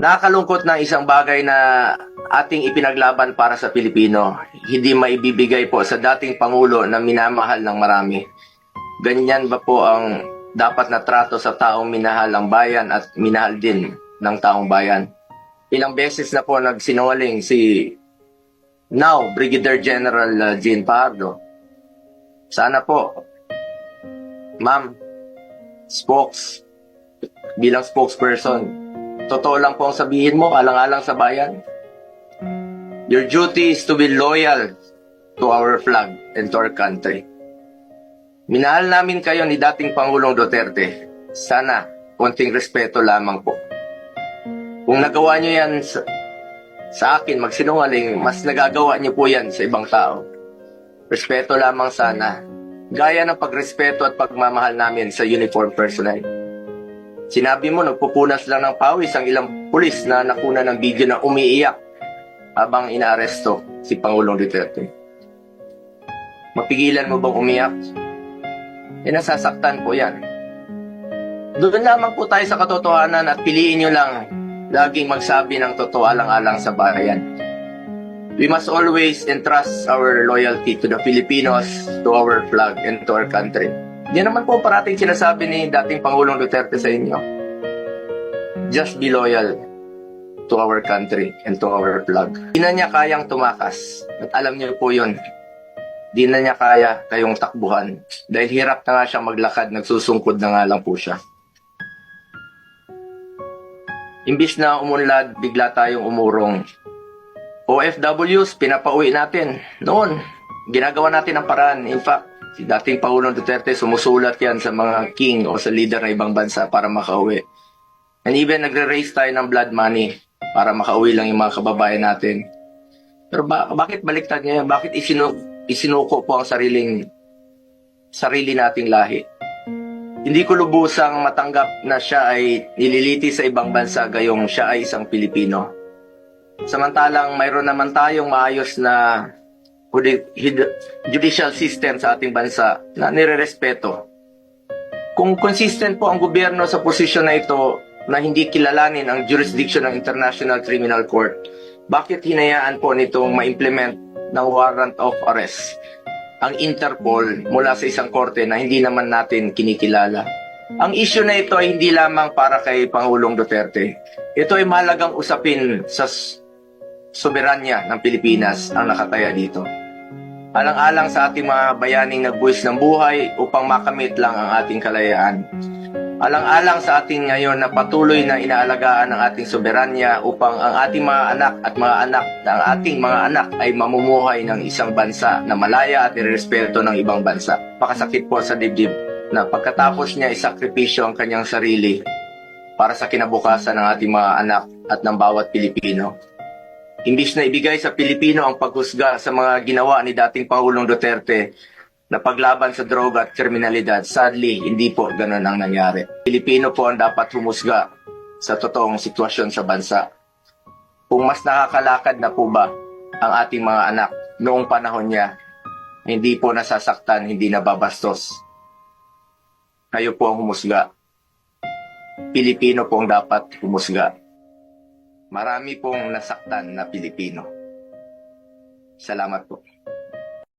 Nakakalungkot na isang bagay na ating ipinaglaban para sa Pilipino, hindi maibibigay po sa dating Pangulo na minamahal ng marami. Ganyan ba po ang dapat na trato sa taong minahal ang bayan at minahal din ng taong bayan? Ilang beses na po nagsinungaling si now Brigadier General Jean Pardo. Sana po, ma'am, bilang spokesperson, totoo lang po ang sabihin mo, alang-alang sa bayan. Your duty is to be loyal to our flag and to our country. Minahal namin kayo ni dating Pangulong Duterte. Sana, konting respeto lamang po. Kung nagawa nyo yan sa akin, magsinungaling, mas nagagawa nyo po yan sa ibang tao. Respeto lamang sana. Gaya ng pagrespeto at pagmamahal namin sa uniform personnel. Sinabi mo, nagpupunas lang ng pawis ang ilang pulis na nakuna ng video na umiiyak habang inaaresto si Pangulong Duterte. Mapigilan mo bang umiyak? Nasasaktan po yan. Doon lamang po tayo sa katotohanan at piliin nyo lang laging magsabi ng totoo alang-alang sa bayan. We must always entrust our loyalty to the Filipinos, to our flag, and to our country. Di naman po parating sinasabi ni dating Pangulong Duterte sa inyo. Just be loyal to our country and to our flag. Di na niya kayang tumakas. At alam niyo po yun. Di na niya kaya kayong takbuhan. Dahil hirap na nga siyang maglakad, nagsusungkod na nga lang po siya. Imbis na umunlad, bigla tayong umurong. OFWs, pinapauwi natin. Noon, ginagawa natin ang paraan. In fact, si dating Pangulong Duterte, sumusulat yan sa mga king o sa leader ng ibang bansa para makauwi. And even nagre-raise tayo ng blood money para makauwi lang yung mga kababayan natin. Pero bakit baliktad niya yan? Bakit isinuko po ang sarili nating lahi? Hindi ko lubusang matanggap na siya ay nililiti sa ibang bansa gayong siya ay isang Pilipino. Samantalang mayroon naman tayong maayos na judicial system sa ating bansa na nirerespeto. Kung consistent po ang gobyerno sa posisyon na ito na hindi kilalanin ang jurisdiction ng International Criminal Court, bakit hinayaan po nitong ma-implement ng warrant of arrest ang Interpol mula sa isang korte na hindi naman natin kinikilala? Ang issue na ito ay hindi lamang para kay Pangulong Duterte. Ito ay mahalagang usapin sa soberanya ng Pilipinas ang nakataya dito. Alang-alang sa ating mga bayaning nagbuwis ng buhay upang makamit lang ang ating kalayaan. Alang-alang sa ating ngayon na patuloy na inaalagaan ang ating soberanya upang ang ating mga anak at mga anak na ang ating mga anak ay mamumuhay ng isang bansa na malaya at irespeto ng ibang bansa. Pakasakit po sa dibdib na pagkatapos niya isakripisyo ang kanyang sarili para sa kinabukasan ng ating mga anak at ng bawat Pilipino. Imbis na ibigay sa Pilipino ang paghusga sa mga ginawa ni dating Pangulong Duterte na paglaban sa droga at kriminalidad, sadly, hindi po ganun ang nangyari. Pilipino po ang dapat humusga sa totoong sitwasyon sa bansa. Kung mas nakakalakad na po ba ang ating mga anak noong panahon niya, hindi po nasasaktan, hindi nababastos. Kayo po ang humusga. Pilipino po ang dapat humusga. Marami pong nasaktan na Pilipino. Salamat po.